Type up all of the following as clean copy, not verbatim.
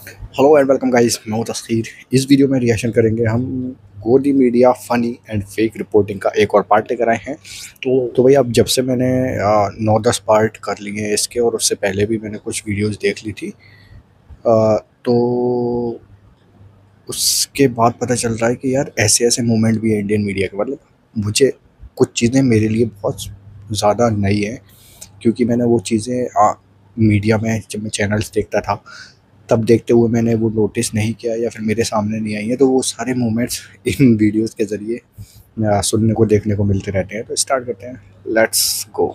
Hello and welcome guys, मैं हूं तस्खीर। इस वीडियो में रिएक्शन करेंगे हम गोदी media funny and fake reporting का एक और पार्ट लेकर आए हैं। तो भाई अब जब से मैंने 9-10 पार्ट कर लिए हैं इसके, और उससे पहले भी मैंने कुछ वीडियोस देख ली थी, तो उसके बाद पता चल रहा है कि यार ऐसे ऐसे मूवमेंट भी है इंडियन मीडिया के। मतलब मुझे कुछ चीज़ें मेरे लिए बहुत ज़्यादा नई हैं, क्योंकि मैंने वो चीज़ें मीडिया में जब मैं चैनल्स देखता था तब देखते हुए मैंने वो नोटिस नहीं किया या फिर मेरे सामने नहीं आई है। तो वो सारे मोमेंट्स इन वीडियोस के ज़रिए सुनने को देखने को मिलते रहते हैं। तो स्टार्ट करते हैं, लेट्स गो।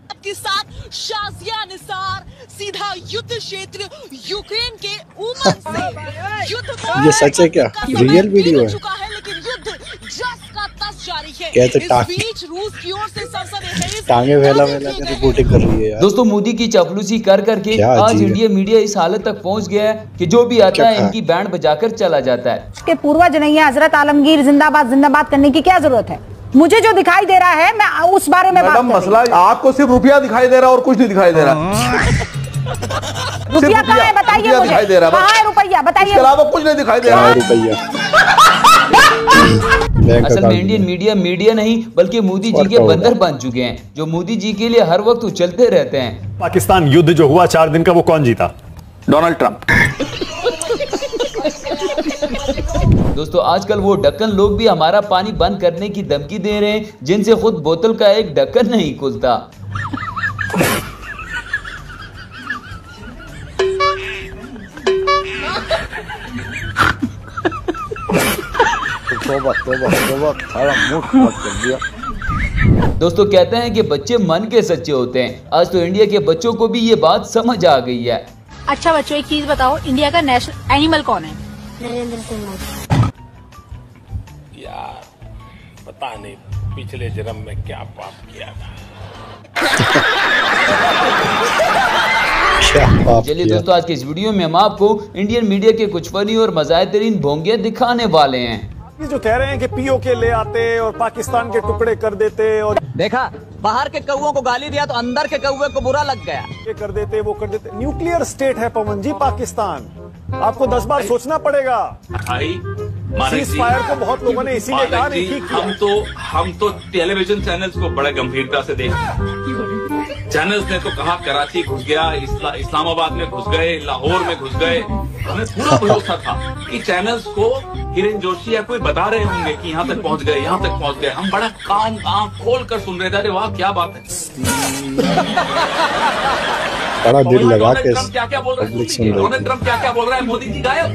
आपके साथ शाजिया निसार सीधा युद्ध क्षेत्र यूक्रेन के उमन से युद्ध। ये सच है क्या? रियल वीडियो है? चुका है, लेकिन युद्ध जस का तस जारी है। कहते इस बीच रूस की ओर से टांगे फैला कर रिपोर्टिंग कर रही है यार। दोस्तों, मोदी की चापलूसी कर करके आज इंडिया मीडिया इस हालत तक पहुंच गया है कि जो भी आता है इनकी बैंड बजाकर चला जाता है। के पूर्वज नहीं है, हजरत आलमगीर जिंदाबाद जिंदाबाद करने की क्या जरूरत है? मुझे जो दिखाई दे रहा है मैं उस बारे में बात कर रही हूं। मसला आपको सिर्फ रुपया दिखाई दे रहा और कुछ नहीं दिखाई दे रहा। रुपया कहाँ है बताइए मुझे, कहाँ है रुपया बताइए। इसके अलावा कुछ नहीं दिखाई दे रहा रुपया। असल में इंडियन मीडिया नहीं बल्कि मोदी जी के बंदर बन चुके हैं, जो मोदी जी के लिए हर वक्त उछलते रहते हैं। पाकिस्तान युद्ध जो हुआ 4 दिन का, वो कौन जीता? Donald Trump. दोस्तों, आजकल वो ढक्कन लोग भी हमारा पानी बंद करने की धमकी दे रहे हैं, जिनसे खुद बोतल का एक ढक्कन नहीं खुलता। दोस्तों, कहते हैं कि बच्चे मन के सच्चे होते हैं। आज तो इंडिया के बच्चों को भी ये बात समझ आ गई है। अच्छा बच्चों, एक चीज बताओ, इंडिया का नेशनल एनिमल कौन है? नरेंद्र सिंह मोदी। यार पता नहीं पिछले जन्म में क्या पाप किया था। चलिए दोस्तों, आज के इस वीडियो में हम आपको इंडियन मीडिया के कुछ फनी और मज़ाहिर भोंगे दिखाने वाले हैं। जो कह रहे हैं कि पीओके ले आते और पाकिस्तान के टुकड़े कर देते, और देखा बाहर के कौओं को गाली दिया तो अंदर के कौवे को बुरा लग गया। ये कर देते वो कर देते। न्यूक्लियर स्टेट है पवन जी पाकिस्तान, आपको 10 बार सोचना पड़ेगा। सीज फायर को बहुत लोगों ने इसीलिए कहा नहीं किया। हम तो टेलीविजन चैनल्स को बड़े गंभीरता से देखते। चैनल्स ने तो कहा कराची घुस गया, इस्लामाबाद में घुस गए, लाहौर में घुस गए। हमें पूरा भरोसा था कि चैनल्स को हिरेन जोशी या कोई बता रहे होंगे कि यहाँ तक पहुँच गए, यहाँ तक पहुँच गए। हम बड़ा कान आँख खोल कर सुन रहे थे। अरे वाह क्या बात है। बड़ा दिल लगा के क्या क्या बोल रहे हैं डोनाल्ड ट्रंप, क्या क्या बोल रहा है मोदी जी गायब।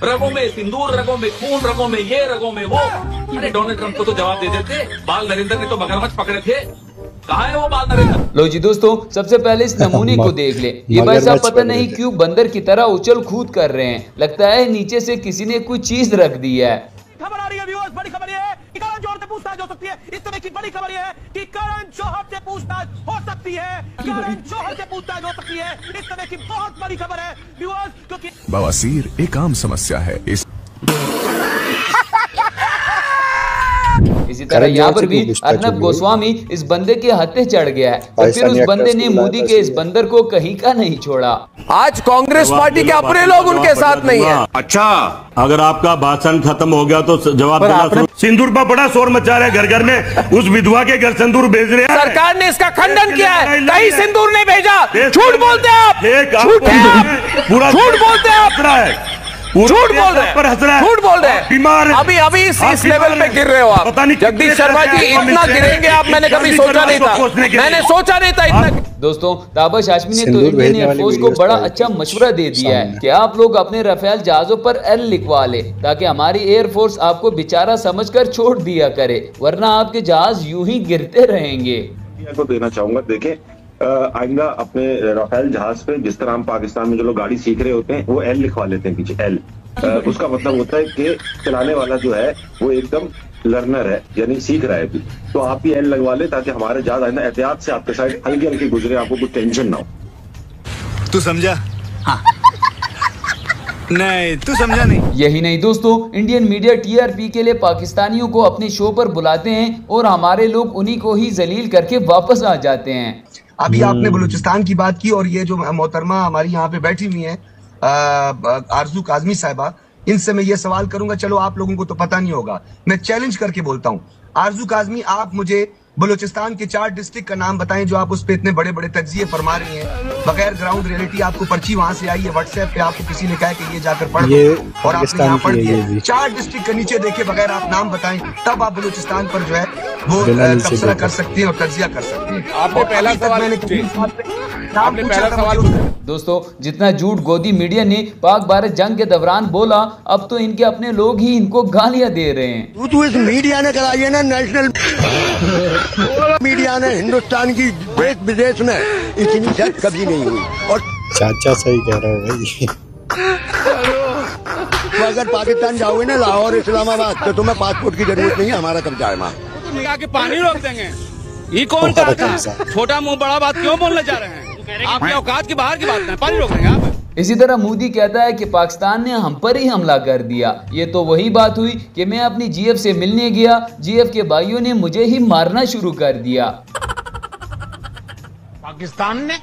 रगों में सिंदूर, रगों में खून, रगों में ये, रगों में वो। अरे डोनाल्ड ट्रंप को तो जवाब दे देते। बाल नरेंद्र ने तो मगरमच्छ पकड़े थे, कहाँ है वो बाल नरेंद्र? लो जी दोस्तों, सबसे पहले इस नमूने को देख ले। ये भाई साहब पता नहीं क्यों बंदर की तरह उछल कूद कर रहे हैं। लगता है नीचे से किसी ने कोई चीज रख दी है। खबर आ रही है व्यूअर्स, बड़ी खबर है कि करण जौहर से पूछताछ हो सकती है। इस समय की बड़ी खबर है कि करण जौहर से पूछताछ हो सकती है। करण जौहर से पूछताछ हो सकती है, इस समय की बहुत बड़ी खबर है व्यूअर्स, क्योंकि बवासीर एक आम समस्या है। इसी तरह यहाँ पर भी अर्नब गोस्वामी इस बंदे के हत्थे चढ़ गया है, और फिर उस बंदे ने मोदी के इस बंदर को कहीं का नहीं छोड़ा। आज कांग्रेस पार्टी के अपने लोग उनके साथ नहीं है। अच्छा, अगर आपका भाषण खत्म हो गया तो जवाब देना। सिंदूर पर बड़ा शोर मचा रहा है, घर घर में उस विधवा के घर सिंदूर भेज रहे हैं। सरकार ने इसका खंडन किया है, कहीं सिंदूर नहीं भेजा। झूठ बोलते हैं आप, पूरा झूठ बोलते हैं आप, झूठ बोल रहे हैं, झूठ बोल रहे हैं। बीमार अभी इस लेवल पे गिर रहे हो आप। जगदीश शर्मा जी, इतना गिरेंगे आप, मैंने कभी सोचा नहीं था। मैंने सोचा नहीं था इतना। दोस्तों, ताबश हाशमी ने तो इंडियन एयरफोर्स को बड़ा अच्छा मशवरा दे दिया है कि आप लोग अपने राफेल जहाजों पर एल लिखवा ले, ताकि हमारी एयरफोर्स आपको बेचारा समझकर छोड़ दिया करे, वरना आपके जहाज यूं ही गिरते रहेंगे। को देना चाहूंगा, देखें आइंदा अपने राफेल जहाज पे जिस तरह हम पाकिस्तान में जो लोग गाड़ी सीख रहे होते हैं वो एल लिखवा लेते हैं पीछे, एल। उसका मतलब होता है कि चलाने वाला जो है वो एकदम लर्नर है, यानी सीख रहा है अभी। तो आप भी एल लगवा ले ताकि हमारे जहाज आइंदा एहतियात से आपके साइड हल्की हल्की गुजरे, आपको कुछ टेंशन ना हो। तू समझा? हाँ। नहीं, तू समझा नहीं। यही नहीं दोस्तों, इंडियन मीडिया टीआरपी के लिए पाकिस्तानियों को अपने शो पर बुलाते हैं और हमारे लोग उन्हीं को ही जलील करके वापस आ जाते हैं। अभी आपने बलूचिस्तान की बात की, और ये जो मोहतरमा हमारी यहाँ पे बैठी हुई हैं, आरजू काजमी साहिबा, इनसे मैं ये सवाल करूंगा, चलो आप लोगों को तो पता नहीं होगा, मैं चैलेंज करके बोलता हूं, आरजू काजमी आप मुझे बलूचिस्तान के 4 डिस्ट्रिक्ट का नाम बताएं जो आप उस पे इतने बड़े बड़े तज्जिए फरमा रही हैं, बगैर ग्राउंड रियलिटी। आपको पर्ची वहां से आई है व्हाट्सएप पे, आपको किसी ने कहा कि ये जाकर पढ़ लो और आपने यहाँ पढ़ दिया। 4 डिस्ट्रिक्ट के नीचे देखे बगैर आप नाम बताएं, तब आप बलूचिस्तान पर जो है वो तबसरा कर सकती हैं और तज्जिया कर सकती हैं। आपने पहला सवाल दोस्तों, जितना झूठ गोदी मीडिया ने पाक भारत जंग के दौरान बोला, अब तो इनके अपने लोग ही इनको गालियां दे रहे हैं। तो इस मीडिया ने कराई है ना, नेशनल मीडिया ने, हिंदुस्तान की देश विदेश में इतनी जंग कभी नहीं हुई। और चाचा सही कह रहा है भाई। तो अगर पाकिस्तान जाओगे ना, लाहौर इस्लामाबाद, तो तुम्हें पासपोर्ट की जरूरत नहीं है, हमारा कब्जा है वहाँ। निकाह के पानी रोक देंगे, ये कौन कहता है? छोटा मुंह बड़ा बात क्यों बोलने जा रहे हैं? आपकी औकात के बाहर की बात है, पानी रोक देंगे आप। इसी तरह मोदी कहता है कि पाकिस्तान ने हम पर ही हमला कर दिया। ये तो वही बात हुई कि मैं अपनी जीएफ से मिलने गया, जीएफ के भाइयों ने मुझे ही मारना शुरू कर दिया। पाकिस्तान ने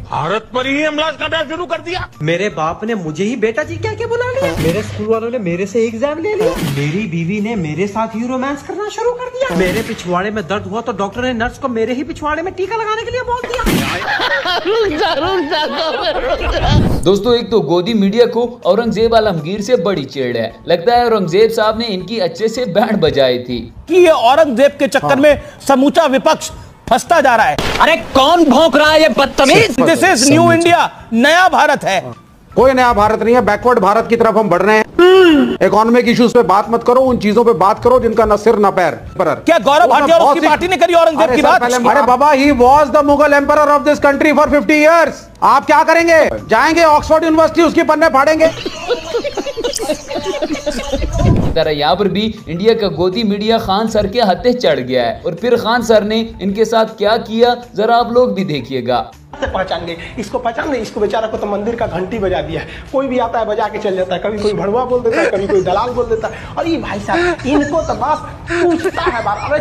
भारत पर ही हमला करना शुरू कर दिया। मेरे बाप ने मुझे ही बेटा जी क्या क्या बुला लिया, मेरे स्कूल वालों ने मेरे से एग्जाम ले लिया, मेरी बीवी ने मेरे साथ ही रोमांस करना शुरू कर दिया, मेरे पिछवाड़े में दर्द हुआ तो डॉक्टर ने नर्स को मेरे ही पिछवाड़े में टीका लगाने के लिए बोल दिया। दोस्तों, एक तो गोदी मीडिया को औरंगजेब आलमगीर से बड़ी चिढ़ है। लगता है औरंगजेब साहब ने इनकी अच्छे से बैंड बजाई थी कि ये औरंगजेब के चक्कर में समूचा विपक्ष फंसता जा रहा है। अरे कौन भौंक रहा है ये बदतमीज? दिस इज न्यू इंडिया, नया भारत है। कोई नया भारत नहीं है, बैकवर्ड भारत की तरफ हम बढ़ रहे हैं। इकोनॉमिक इश्यूज पे बात मत करो, उन चीजों पे बात करो जिनका न सिर न पैर। क्या गौरव भाटिया और उसकी पार्टी ने करी औरंगजेब की बात? अरे बाबा, he was the Mughal emperor of this country for 50 years. आप क्या करेंगे? जाएंगे ऑक्सफोर्ड यूनिवर्सिटी, उसकी पन्ने फाड़ेंगे। तरह यहाँ पर भी इंडिया का गोदी मीडिया खान सर के हत्थे चढ़ गया है। और फिर खान सर ने इनके साथ क्या किया, जरा आप लोग भी देखिएगा। पहचान गए, इसको पहचान गए, इसको बेचारा को तो मंदिर का घंटी बजा दिया है। कोई भी आता है बजा के चल जाता है, कभी कोई भड़वा बोल देता है, कभी कोई दलाल बोल देता है। और ये भाई साहब, इनको तो बस पूछता है भारत, अरे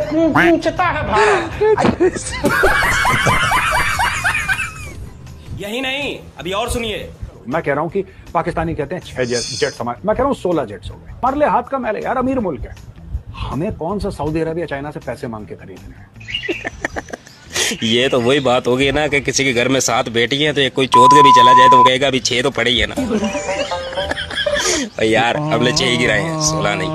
पूछता है भारत। यही नहीं, अभी और सुनिए। मैं कह रहा हूं कि पाकिस्तानी कहते हैं 6 जेट्स हमारे, मैं कह रहा हूं 16 जेट्स हो गए। हमारे लिए हाथ का मैल है यार, अमीर मुल्क है। हमें कौन सा सऊदी अरबिया चाइना से पैसे मांग के खरीदने हैं? ये तो वही बात होगी ना कि किसी के घर में 7 बेटी हैं, तो एक कोई चौथ के भी चला जाए तो वो कहेगा अभी 6 तो पड़े ही है ना। यार हमने 6 ही गिराए हैं, 16 नहीं।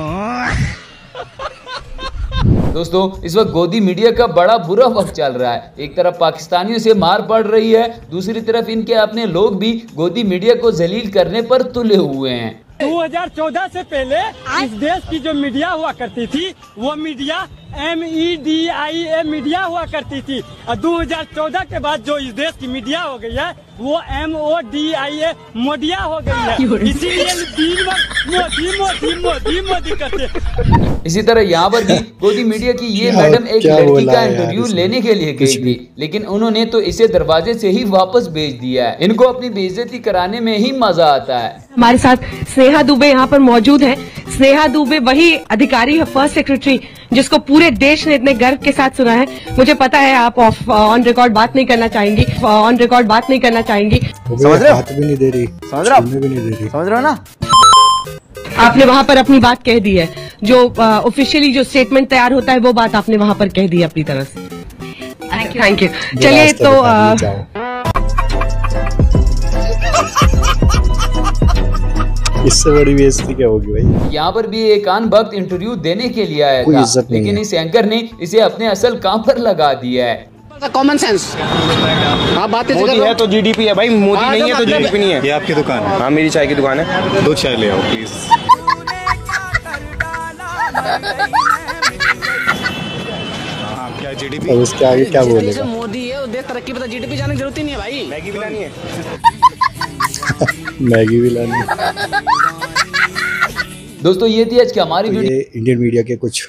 दोस्तों, इस वक्त गोदी मीडिया का बड़ा बुरा वक्त चल रहा है। एक तरफ पाकिस्तानियों से मार पड़ रही है, दूसरी तरफ इनके अपने लोग भी गोदी मीडिया को जलील करने पर तुले हुए हैं। 2014 से पहले इस देश की जो मीडिया हुआ करती थी, वो मीडिया MEDIA मीडिया हुआ करती थी। और 2014 के बाद जो इस देश की मीडिया हो गई है, वो MODIA मोडिया हो गई है। इसीलिए मोदी मोदी मोदी मोदी करते। इसी तरह यहाँ पर भी गोदी मीडिया की ये मैडम एक लड़की का इंटरव्यू लेने के लिए गई थी, लेकिन उन्होंने तो इसे दरवाजे से ही वापस भेज दिया है। इनको अपनी बेइज्जती कराने में ही मजा आता है। हमारे साथ स्नेहा दुबे यहाँ पर मौजूद है। स्नेहा दुबे वही अधिकारी है, फर्स्ट सेक्रेटरी, जिसको पूरे देश ने इतने गर्व के साथ सुना है। मुझे पता है आप ऑन रिकॉर्ड बात नहीं करना चाहेंगी, ऑन रिकॉर्ड बात नहीं करना चाहेंगी। समझ रहे हो? हाथ भी नहीं दे रही, समझ रहे हो? समझ रहे हो ना? आपने वहाँ पर अपनी बात कह दी है, जो ऑफिशियली जो स्टेटमेंट तैयार होता है वो बात आपने वहाँ पर कह दी अपनी तरफ से। Thank you. चलिए तो इससे बड़ी बेइज्जती क्या होगी भाई? यहाँ पर भी एक आन वक्त इंटरव्यू देने के लिए आया था, लेकिन इस एंकर ने इसे अपने असल काम पर लगा दिया है। Common sense. आप बातें मोदी है तो जीडीपी है भाई, मोदी नहीं है तो जीडीपी नहीं है। ये आपकी दुकान है? हाँ, मेरी चाय की दुकान है। 2 चाय ले आओ प्लीज। क्या जीडीपी? और उसके आगे क्या बोलेगा? मोदी है, देश तरक्की पे जीडीपी जाने की जरूरत ही नहीं है भाई। मैगी भी लानी है। मैगी भी लानी। दोस्तों, ये थी आज की हमारी वीडियो। ये इंडियन मीडिया के कुछ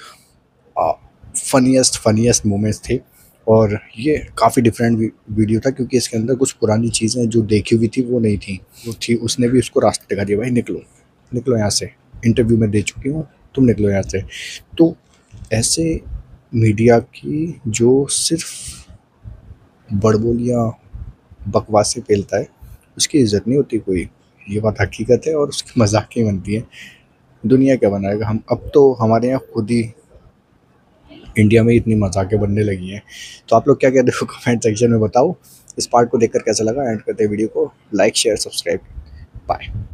फनीएस्ट मोमेंट्स थे, और ये काफ़ी डिफरेंट वीडियो था क्योंकि इसके अंदर कुछ पुरानी चीज़ें जो देखी हुई थी वो नहीं थी, वो थी। उसने भी उसको रास्ता दिखा दिया, भाई निकलो निकलो यहाँ से, इंटरव्यू में दे चुकी हूँ, तुम निकलो यहाँ से। तो ऐसे मीडिया की जो सिर्फ बड़बोलियाँ बकवासें फैलता है, उसकी इज्जत नहीं होती कोई, ये बात हकीकत है, और उसकी मजाक ही बनती है। दुनिया क्या बनाएगा हम, अब तो हमारे यहाँ खुद ही इंडिया में इतनी मजाकें बनने लगी हैं। तो आप लोग क्या कहते हो कमेंट सेक्शन में बताओ। इस पार्ट को देखकर कैसा लगा, एंड करते हैं वीडियो को, लाइक शेयर सब्सक्राइब, बाय।